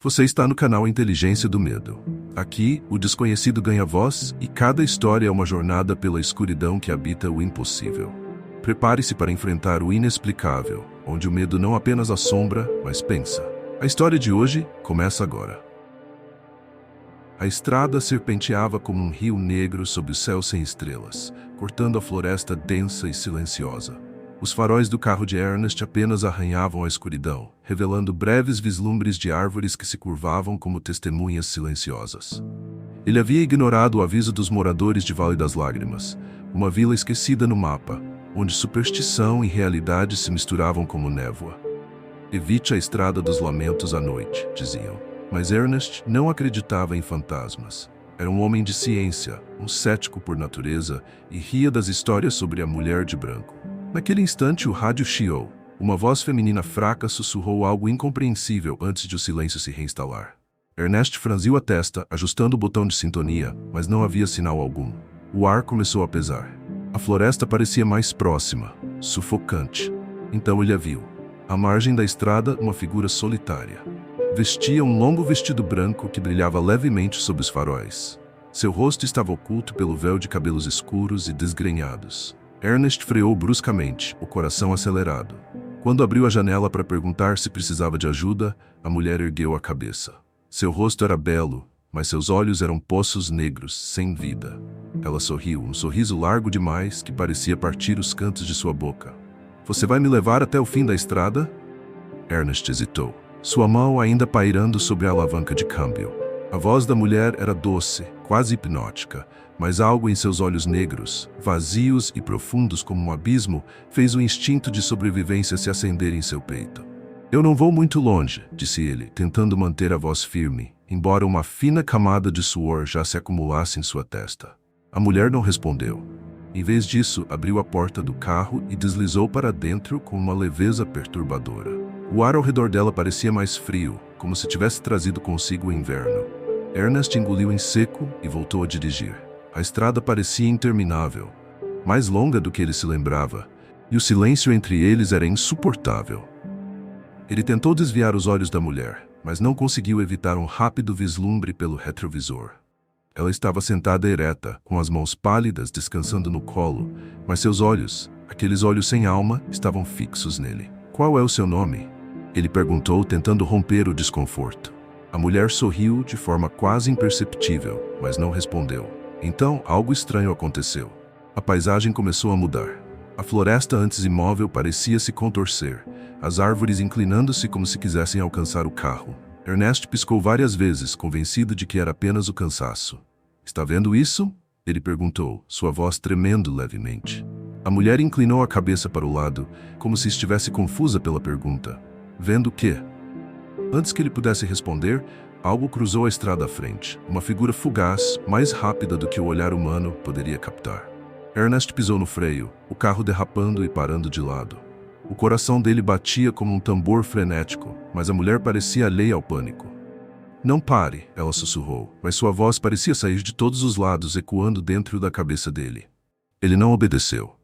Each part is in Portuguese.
Você está no canal Inteligência do Medo. Aqui, o desconhecido ganha voz e cada história é uma jornada pela escuridão que habita o impossível. Prepare-se para enfrentar o inexplicável, onde o medo não apenas assombra, mas pensa. A história de hoje começa agora. A estrada serpenteava como um rio negro sob o céu sem estrelas, cortando a floresta densa e silenciosa. Os faróis do carro de Ernest apenas arranhavam a escuridão, revelando breves vislumbres de árvores que se curvavam como testemunhas silenciosas. Ele havia ignorado o aviso dos moradores de Vale das Lágrimas, uma vila esquecida no mapa, onde superstição e realidade se misturavam como névoa. Evite a estrada dos lamentos à noite, diziam. Mas Ernest não acreditava em fantasmas. Era um homem de ciência, um cético por natureza, e ria das histórias sobre a mulher de branco. Naquele instante, o rádio chiou. Uma voz feminina fraca sussurrou algo incompreensível antes de o silêncio se reinstalar. Ernest franziu a testa, ajustando o botão de sintonia, mas não havia sinal algum. O ar começou a pesar. A floresta parecia mais próxima, sufocante. Então ele a viu. À margem da estrada, uma figura solitária. Vestia um longo vestido branco que brilhava levemente sob os faróis. Seu rosto estava oculto pelo véu de cabelos escuros e desgrenhados. Ernest freou bruscamente, o coração acelerado. Quando abriu a janela para perguntar se precisava de ajuda, a mulher ergueu a cabeça. Seu rosto era belo, mas seus olhos eram poços negros, sem vida. Ela sorriu, um sorriso largo demais que parecia partir os cantos de sua boca. "Você vai me levar até o fim da estrada?" Ernest hesitou, sua mão ainda pairando sobre a alavanca de câmbio. A voz da mulher era doce, quase hipnótica, mas algo em seus olhos negros, vazios e profundos como um abismo, fez o instinto de sobrevivência se acender em seu peito. "Eu não vou muito longe", disse ele, tentando manter a voz firme, embora uma fina camada de suor já se acumulasse em sua testa. A mulher não respondeu. Em vez disso, abriu a porta do carro e deslizou para dentro com uma leveza perturbadora. O ar ao redor dela parecia mais frio, como se tivesse trazido consigo o inverno. Ernest engoliu em seco e voltou a dirigir. A estrada parecia interminável, mais longa do que ele se lembrava, e o silêncio entre eles era insuportável. Ele tentou desviar os olhos da mulher, mas não conseguiu evitar um rápido vislumbre pelo retrovisor. Ela estava sentada ereta, com as mãos pálidas descansando no colo, mas seus olhos, aqueles olhos sem alma, estavam fixos nele. "Qual é o seu nome?" ele perguntou, tentando romper o desconforto. A mulher sorriu de forma quase imperceptível, mas não respondeu. Então, algo estranho aconteceu. A paisagem começou a mudar. A floresta antes imóvel parecia se contorcer, as árvores inclinando-se como se quisessem alcançar o carro. Ernest piscou várias vezes, convencido de que era apenas o cansaço. "Está vendo isso?" ele perguntou, sua voz tremendo levemente. A mulher inclinou a cabeça para o lado, como se estivesse confusa pela pergunta. "Vendo o quê?" Antes que ele pudesse responder, algo cruzou a estrada à frente, uma figura fugaz, mais rápida do que o olhar humano poderia captar. Ernest pisou no freio, o carro derrapando e parando de lado. O coração dele batia como um tambor frenético, mas a mulher parecia alheia ao pânico. "Não pare", ela sussurrou, mas sua voz parecia sair de todos os lados, ecoando dentro da cabeça dele. Ele não obedeceu.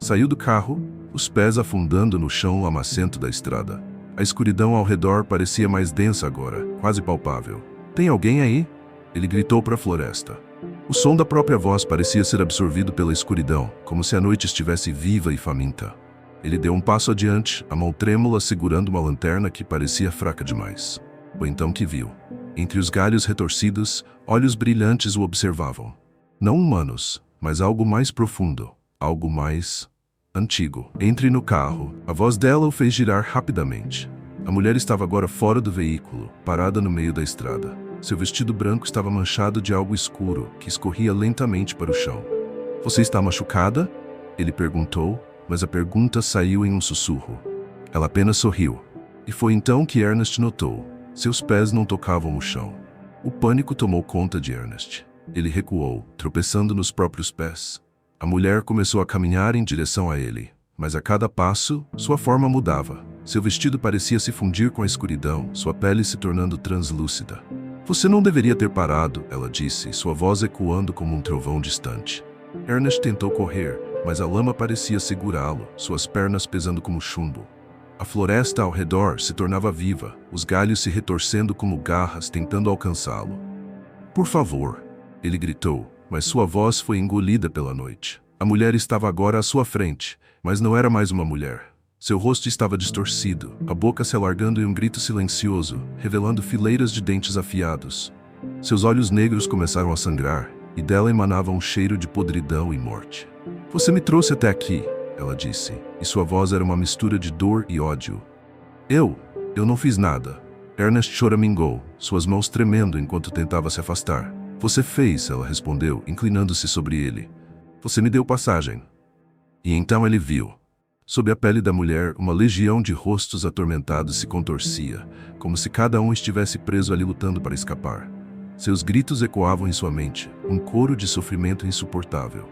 Saiu do carro, os pés afundando no chão lamacento da estrada. A escuridão ao redor parecia mais densa agora, quase palpável. "Tem alguém aí?" ele gritou para a floresta. O som da própria voz parecia ser absorvido pela escuridão, como se a noite estivesse viva e faminta. Ele deu um passo adiante, a mão trêmula segurando uma lanterna que parecia fraca demais. Foi então que viu. Entre os galhos retorcidos, olhos brilhantes o observavam. Não humanos, mas algo mais profundo, algo mais antigo. "Entre no carro." A voz dela o fez girar rapidamente. A mulher estava agora fora do veículo, parada no meio da estrada. Seu vestido branco estava manchado de algo escuro, que escorria lentamente para o chão. "Você está machucada?" ele perguntou, mas a pergunta saiu em um sussurro. Ela apenas sorriu. E foi então que Ernest notou. Seus pés não tocavam o chão. O pânico tomou conta de Ernest. Ele recuou, tropeçando nos próprios pés. A mulher começou a caminhar em direção a ele, mas a cada passo, sua forma mudava. Seu vestido parecia se fundir com a escuridão, sua pele se tornando translúcida. "Você não deveria ter parado", ela disse, sua voz ecoando como um trovão distante. Ernest tentou correr, mas a lama parecia segurá-lo, suas pernas pesando como chumbo. A floresta ao redor se tornava viva, os galhos se retorcendo como garras tentando alcançá-lo. Por favor, ele gritou, mas sua voz foi engolida pela noite. A mulher estava agora à sua frente, mas não era mais uma mulher. Seu rosto estava distorcido, a boca se alargando em um grito silencioso, revelando fileiras de dentes afiados. Seus olhos negros começaram a sangrar, e dela emanava um cheiro de podridão e morte. Você me trouxe até aqui, ela disse, e sua voz era uma mistura de dor e ódio. Eu não fiz nada. Ernest choramingou, suas mãos tremendo enquanto tentava se afastar. Você fez, ela respondeu, inclinando-se sobre ele. Você me deu passagem. E então ele viu. Sob a pele da mulher, uma legião de rostos atormentados se contorcia, como se cada um estivesse preso ali lutando para escapar. Seus gritos ecoavam em sua mente, um coro de sofrimento insuportável.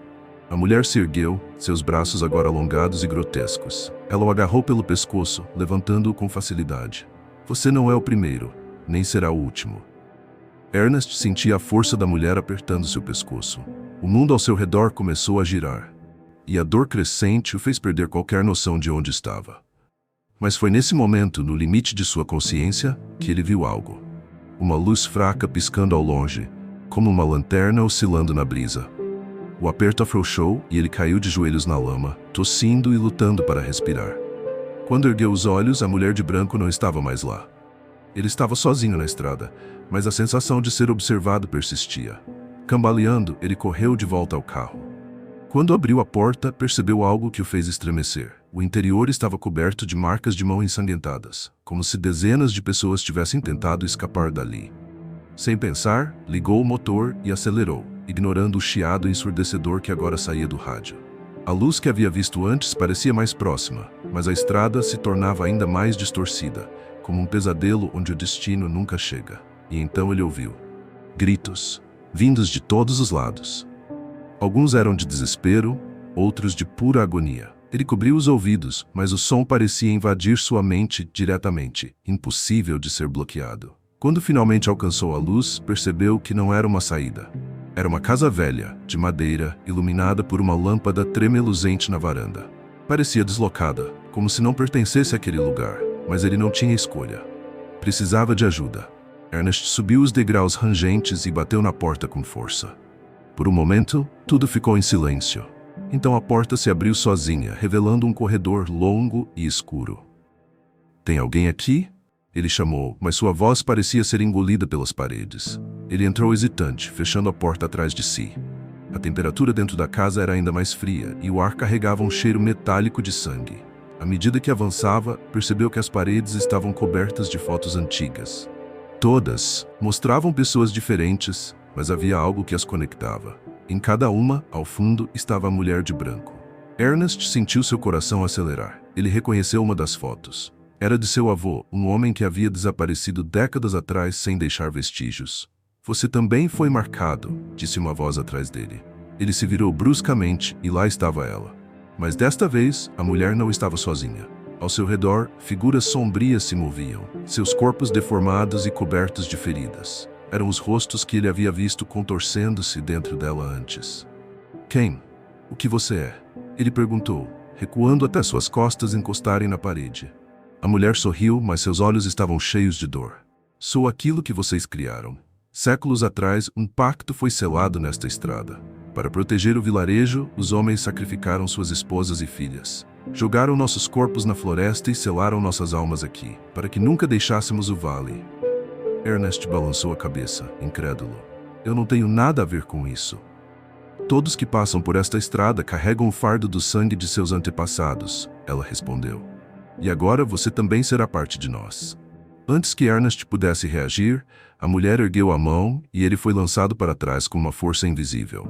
A mulher se ergueu, seus braços agora alongados e grotescos. Ela o agarrou pelo pescoço, levantando-o com facilidade. Você não é o primeiro, nem será o último. Ernest sentia a força da mulher apertando seu pescoço. O mundo ao seu redor começou a girar. E a dor crescente o fez perder qualquer noção de onde estava. Mas foi nesse momento, no limite de sua consciência, que ele viu algo. Uma luz fraca piscando ao longe, como uma lanterna oscilando na brisa. O aperto afrouxou e ele caiu de joelhos na lama, tossindo e lutando para respirar. Quando ergueu os olhos, a mulher de branco não estava mais lá. Ele estava sozinho na estrada, mas a sensação de ser observado persistia. Cambaleando, ele correu de volta ao carro. Quando abriu a porta, percebeu algo que o fez estremecer. O interior estava coberto de marcas de mão ensanguentadas, como se dezenas de pessoas tivessem tentado escapar dali. Sem pensar, ligou o motor e acelerou, ignorando o chiado ensurdecedor que agora saía do rádio. A luz que havia visto antes parecia mais próxima, mas a estrada se tornava ainda mais distorcida, como um pesadelo onde o destino nunca chega. E então ele ouviu gritos, vindos de todos os lados. Alguns eram de desespero, outros de pura agonia. Ele cobriu os ouvidos, mas o som parecia invadir sua mente diretamente, impossível de ser bloqueado. Quando finalmente alcançou a luz, percebeu que não era uma saída. Era uma casa velha, de madeira, iluminada por uma lâmpada tremeluzente na varanda. Parecia deslocada, como se não pertencesse àquele lugar, mas ele não tinha escolha. Precisava de ajuda. Ernest subiu os degraus rangentes e bateu na porta com força. Por um momento, tudo ficou em silêncio. Então a porta se abriu sozinha, revelando um corredor longo e escuro. Tem alguém aqui? Ele chamou, mas sua voz parecia ser engolida pelas paredes. Ele entrou hesitante, fechando a porta atrás de si. A temperatura dentro da casa era ainda mais fria e o ar carregava um cheiro metálico de sangue. À medida que avançava, percebeu que as paredes estavam cobertas de fotos antigas. Todas mostravam pessoas diferentes, mas havia algo que as conectava. Em cada uma, ao fundo, estava a mulher de branco. Ernest sentiu seu coração acelerar. Ele reconheceu uma das fotos. Era de seu avô, um homem que havia desaparecido décadas atrás sem deixar vestígios. Você também foi marcado, disse uma voz atrás dele. Ele se virou bruscamente e lá estava ela. Mas desta vez, a mulher não estava sozinha. Ao seu redor, figuras sombrias se moviam, seus corpos deformados e cobertos de feridas. Eram os rostos que ele havia visto contorcendo-se dentro dela antes. Quem? O que você é? Ele perguntou, recuando até suas costas encostarem na parede. A mulher sorriu, mas seus olhos estavam cheios de dor. Sou aquilo que vocês criaram. Séculos atrás, um pacto foi selado nesta estrada. Para proteger o vilarejo, os homens sacrificaram suas esposas e filhas. Jogaram nossos corpos na floresta e selaram nossas almas aqui, para que nunca deixássemos o vale. Ernest balançou a cabeça, incrédulo. Eu não tenho nada a ver com isso. Todos que passam por esta estrada carregam o fardo do sangue de seus antepassados, ela respondeu. E agora você também será parte de nós. Antes que Ernest pudesse reagir, a mulher ergueu a mão e ele foi lançado para trás com uma força invisível.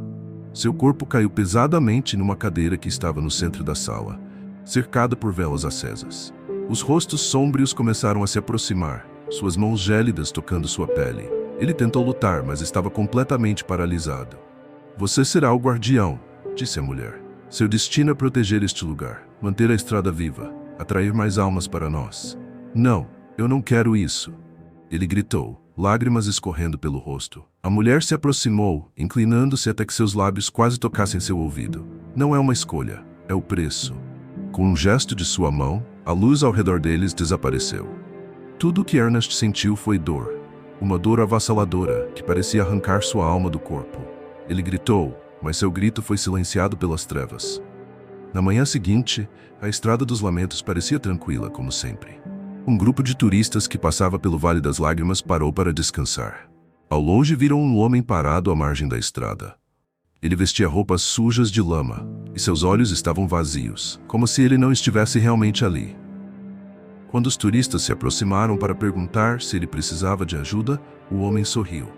Seu corpo caiu pesadamente numa cadeira que estava no centro da sala, cercada por velas acesas. Os rostos sômbrios começaram a se aproximar, suas mãos gélidas tocando sua pele. Ele tentou lutar, mas estava completamente paralisado. Você será o guardião, disse a mulher. Seu destino é proteger este lugar, manter a estrada viva, atrair mais almas para nós. Não, eu não quero isso. Ele gritou, lágrimas escorrendo pelo rosto. A mulher se aproximou, inclinando-se até que seus lábios quase tocassem seu ouvido. Não é uma escolha, é o preço. Com um gesto de sua mão, A luz ao redor deles desapareceu. Tudo o que Ernest sentiu foi dor. Uma dor avassaladora que parecia arrancar sua alma do corpo. Ele gritou, mas seu grito foi silenciado pelas trevas. Na manhã seguinte, a Estrada dos Lamentos parecia tranquila, como sempre. Um grupo de turistas que passava pelo Vale das Lágrimas parou para descansar. Ao longe viram um homem parado à margem da estrada. Ele vestia roupas sujas de lama, e seus olhos estavam vazios, como se ele não estivesse realmente ali. Quando os turistas se aproximaram para perguntar se ele precisava de ajuda, o homem sorriu.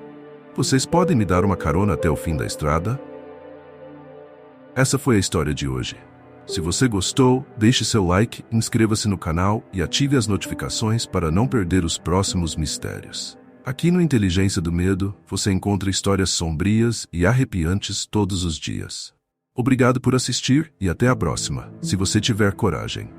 "Vocês podem me dar uma carona até o fim da estrada?" Essa foi a história de hoje. Se você gostou, deixe seu like, inscreva-se no canal e ative as notificações para não perder os próximos mistérios. Aqui no Inteligência do Medo, você encontra histórias sombrias e arrepiantes todos os dias. Obrigado por assistir e até a próxima, se você tiver coragem.